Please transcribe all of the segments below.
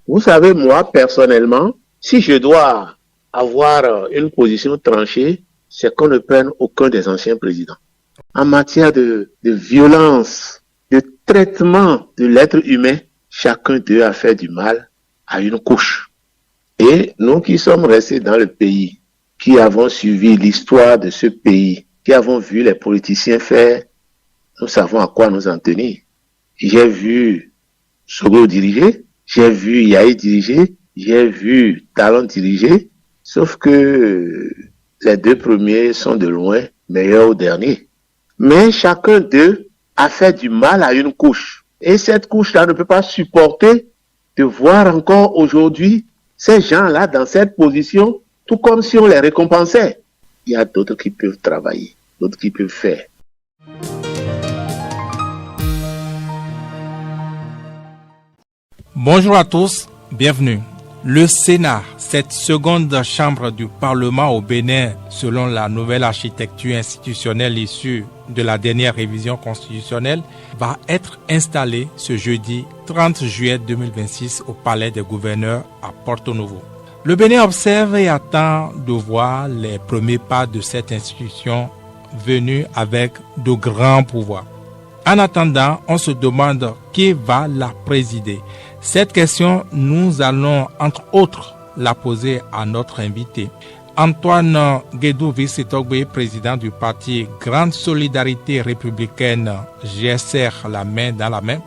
Vous savez, moi, personnellement, si je dois avoir une position tranchée, c'est qu'on ne prenne aucun des anciens présidents. En matière de violence, de traitement de l'être humain, chacun d'eux a fait du mal à une couche. Et nous qui sommes restés dans le pays, qui avons suivi l'histoire de ce pays, qui avons vu les politiciens faire, nous savons à quoi nous en tenir. J'ai vu Sogo diriger, j'ai vu Yahi diriger, j'ai vu Talon diriger, sauf que les deux premiers sont de loin meilleurs aux derniers. Mais chacun d'eux a fait du mal à une couche. Et cette couche-là ne peut pas supporter de voir encore aujourd'hui ces gens-là dans cette position, tout comme si on les récompensait. Il y a d'autres qui peuvent travailler, d'autres qui peuvent faire. Bonjour à tous, bienvenue. Le Sénat, cette seconde chambre du Parlement au Bénin, selon la nouvelle architecture institutionnelle issue de la dernière révision constitutionnelle, va être installé ce jeudi 30 juillet 2026 au Palais des Gouverneurs à Porto Novo. Le Bénin observe et attend de voir les premiers pas de cette institution venue avec de grands pouvoirs. En attendant, on se demande qui va la présider. Cette question, nous allons entre autres la poser à notre invité. Antoine Guédou Visitogbe, président du parti Grande Solidarité Républicaine GSR, la main dans la main.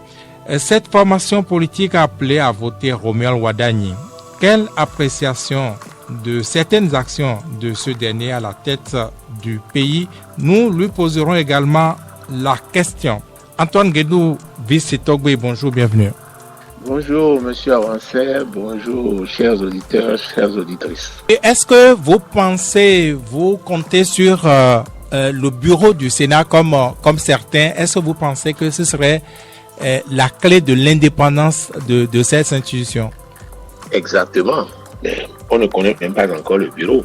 Cette formation politique a appelé à voter Romuald Wadagni. Quelle appréciation de certaines actions de ce dernier à la tête du pays? Nous lui poserons également la question. Antoine Guédou Visitogbe, bonjour, bienvenue. Bonjour, monsieur Avancet, bonjour, chers auditeurs, chères auditrices. Et est-ce que vous comptez sur le bureau du Sénat comme certains? Est-ce que vous pensez que ce serait la clé de l'indépendance de cette institution? Exactement. Mais on ne connaît même pas encore le bureau.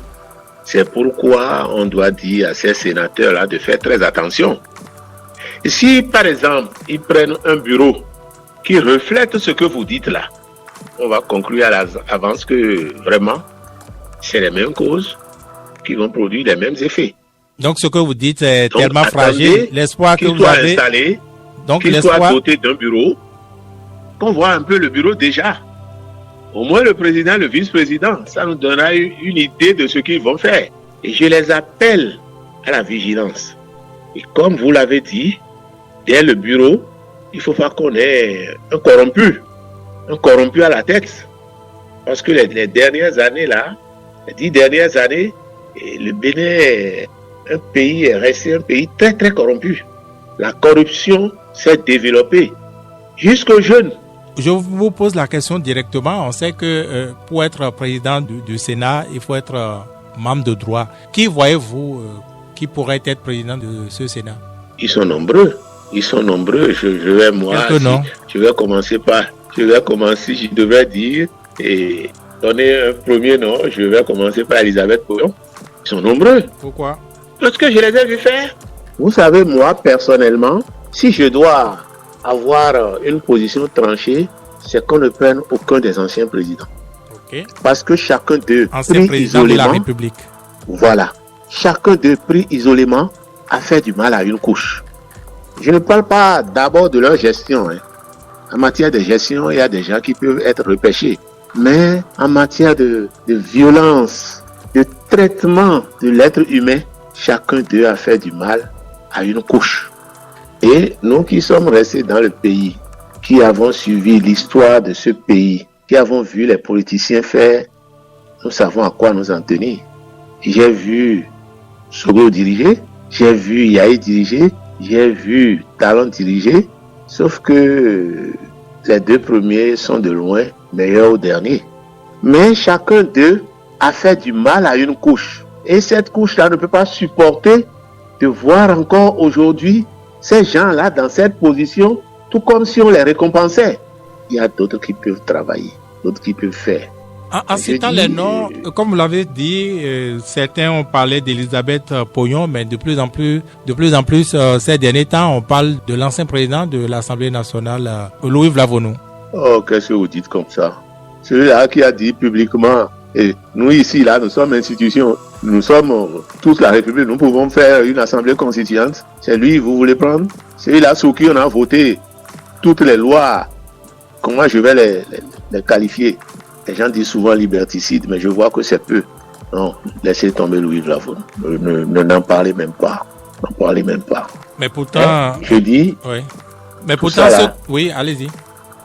C'est pourquoi on doit dire à ces sénateurs-là de faire très attention. Et si, par exemple, ils prennent un bureau qui reflète ce que vous dites là, on va conclure à l'avance que vraiment, c'est les mêmes causes qui vont produire les mêmes effets. Donc, ce que vous dites est tellement fragile. L'espoir que vous avez... installé, qu'il soit doté d'un bureau, qu'on voit un peu le bureau déjà. Au moins le président, le vice-président, ça nous donnera une idée de ce qu'ils vont faire. Et je les appelle à la vigilance. Et comme vous l'avez dit, dès le bureau, il ne faut pas qu'on ait un corrompu à la tête. Parce que les dernières années, là, les 10 dernières années, le Bénin, un pays est resté un pays très, très corrompu. La corruption s'est développée jusqu'aux jeunes. Je vous pose la question directement. On sait que pour être président du Sénat, il faut être membre de droit. Qui voyez-vous qui pourrait être président de ce Sénat? Ils sont nombreux. Je vais commencer, je devrais dire, et donner un premier nom, je vais commencer par Elisabeth Poyon. Ils sont nombreux. Pourquoi? Parce que je les ai vus faire. Vous savez, moi, personnellement, si je dois avoir une position tranchée, c'est qu'on ne prenne aucun des anciens présidents. Okay. Parce que chacun d'eux, ancien président de la République. Voilà. Chacun d'eux, pris isolément, a fait du mal à une couche. Je ne parle pas d'abord de leur gestion. En matière de gestion, il y a des gens qui peuvent être repêchés. Mais en matière de violence, de traitement de l'être humain, chacun d'eux a fait du mal à une couche. Et nous qui sommes restés dans le pays, qui avons suivi l'histoire de ce pays, qui avons vu les politiciens faire, nous savons à quoi nous en tenir. J'ai vu Sogo diriger, j'ai vu Yahi diriger, j'ai vu Talon diriger, sauf que les deux premiers sont de loin meilleurs aux derniers. Mais chacun d'eux a fait du mal à une couche. Et cette couche-là ne peut pas supporter de voir encore aujourd'hui ces gens-là dans cette position, tout comme si on les récompensait. Il y a d'autres qui peuvent travailler, d'autres qui peuvent faire. En citant les noms, comme vous l'avez dit, certains ont parlé d'Elisabeth Poyon, mais de plus en plus, ces derniers temps, on parle de l'ancien président de l'Assemblée nationale, Louis Vlavonou. Oh, qu'est-ce que vous dites comme ça? celui-là qui a dit publiquement, et nous ici, là, nous sommes institutions, nous sommes tous la République, nous pouvons faire une assemblée constituante. C'est lui, vous voulez prendre? Celui-là sous qui on a voté toutes les lois. Comment je vais les qualifier? Les gens disent souvent liberticide, mais je vois que c'est peu. Non, laissez tomber Louis Vlavon. N'en parlez même pas. N'en parlez même pas. Mais pourtant... Je dis... Oui. Mais pourtant... Là, oui, allez-y.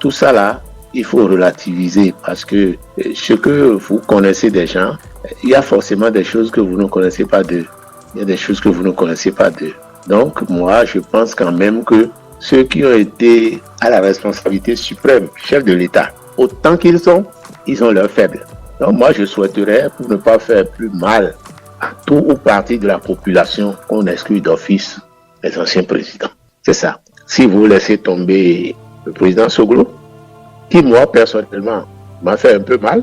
Tout ça là, il faut relativiser parce que ce que vous connaissez des gens, il y a forcément des choses que vous ne connaissez pas d'eux. Il y a des choses que vous ne connaissez pas d'eux. Donc, moi, je pense quand même que ceux qui ont été à la responsabilité suprême, chef de l'État, autant qu'ils sont, ils ont leurs faibles. Donc, moi, je souhaiterais, pour ne pas faire plus mal à tout ou partie de la population, qu'on exclue d'office les anciens présidents. C'est ça. Si vous laissez tomber le président Soglo, qui, moi, personnellement, m'a fait un peu mal.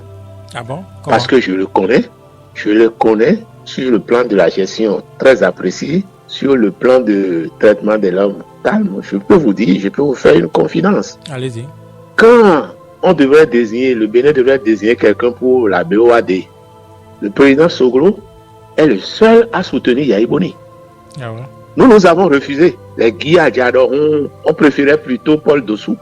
Ah bon? Parce que je le connais sur le plan de la gestion très apprécié, sur le plan de traitement des langues calmes. Je peux vous dire, je peux vous faire une confidence. Allez-y. Quand on devrait désigner, le Bénin devrait désigner quelqu'un pour la BOAD, le président Soglo est le seul à soutenir Yahi Boni. Ah ouais. Nous avons refusé. Les Guy Adjador, on préférait plutôt Paul Dossou.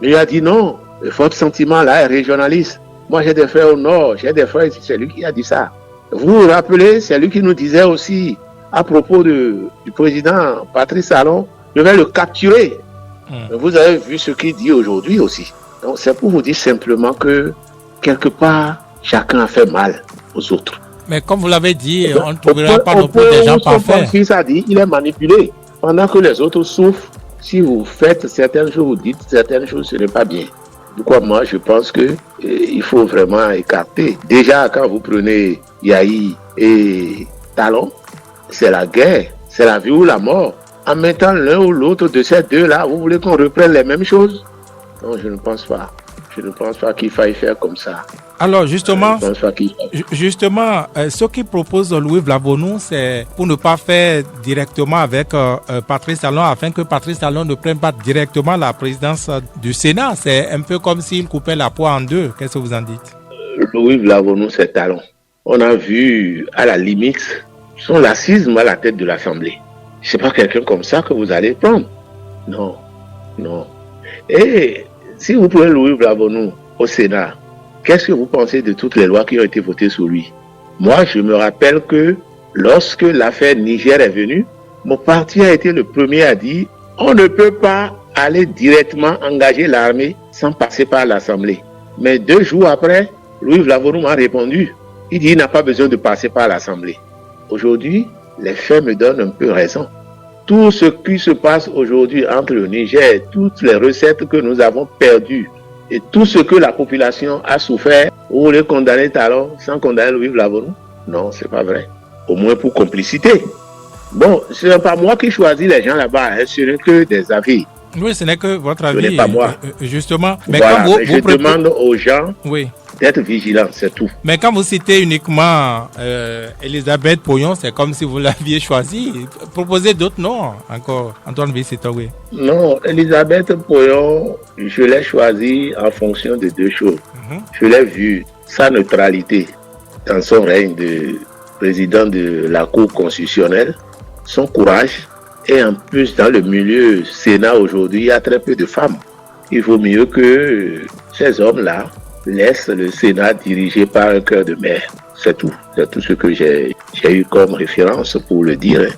Mais il a dit non, le fort sentiment là est régionaliste. Moi j'ai des frères au nord, j'ai des frères ici, c'est lui qui a dit ça. Vous vous rappelez, c'est lui qui nous disait aussi à propos du président Patrice Talon, je vais le capturer. Vous avez vu ce qu'il dit aujourd'hui aussi. Donc c'est pour vous dire simplement que quelque part, chacun a fait mal aux autres. Mais comme vous l'avez dit, on ne trouvera pas non plus des gens parfaits. Son fils a dit, il est manipulé. Pendant que les autres souffrent, si vous faites certaines choses, vous dites certaines choses, ce n'est pas bien. Du coup, moi, je pense que il faut vraiment écarter. Déjà, quand vous prenez Yahi et Talon, c'est la guerre, c'est la vie ou la mort. En mettant l'un ou l'autre de ces deux-là, vous voulez qu'on reprenne les mêmes choses? Non, je ne pense pas. Je ne pense pas qu'il faille faire comme ça. Alors justement, ce qui propose Louis Vlavon, c'est pour ne pas faire directement avec Patrice Talon, afin que Patrice Talon ne prenne pas directement la présidence du Sénat. C'est un peu comme s'il coupait la poire en deux. Qu'est-ce que vous en dites? Louis Vlavon, c'est Talon. On a vu à la limite son laxisme à la tête de l'Assemblée. C'est pas quelqu'un comme ça que vous allez prendre. Non, non. Et si vous prenez Louis Vlavon au Sénat, qu'est-ce que vous pensez de toutes les lois qui ont été votées sur lui? Moi, je me rappelle que lorsque l'affaire Niger est venue, mon parti a été le premier à dire on ne peut pas aller directement engager l'armée sans passer par l'Assemblée. Mais 2 jours après, Louis Vlavon m'a répondu. Il dit il n'a pas besoin de passer par l'Assemblée. Aujourd'hui, les faits me donnent un peu raison. Tout ce qui se passe aujourd'hui entre le Niger, toutes les recettes que nous avons perdues, et tout ce que la population a souffert, vous voulez condamner Talon sans condamner Louis Vlavon? Non, c'est pas vrai. Au moins pour complicité. Bon, ce n'est pas moi qui choisis les gens là-bas, hein, ce n'est que des avis. Oui, ce n'est que votre avis. Ce n'est pas moi. Justement. Mais voilà, quand je demande aux gens d'être vigilants, c'est tout. Mais quand vous citez uniquement Elisabeth Poyon, c'est comme si vous l'aviez choisi. Proposez d'autres noms encore, Antoine Vicitoé. Non, Elisabeth Poyon, je l'ai choisi en fonction de 2 choses. Je l'ai vu, sa neutralité dans son règne de président de la Cour constitutionnelle, son courage, et en plus dans le milieu Sénat aujourd'hui, il y a très peu de femmes. Il vaut mieux que ces hommes-là laissent le Sénat dirigé par un cœur de mère. C'est tout. C'est tout ce que j'ai eu comme référence pour le dire.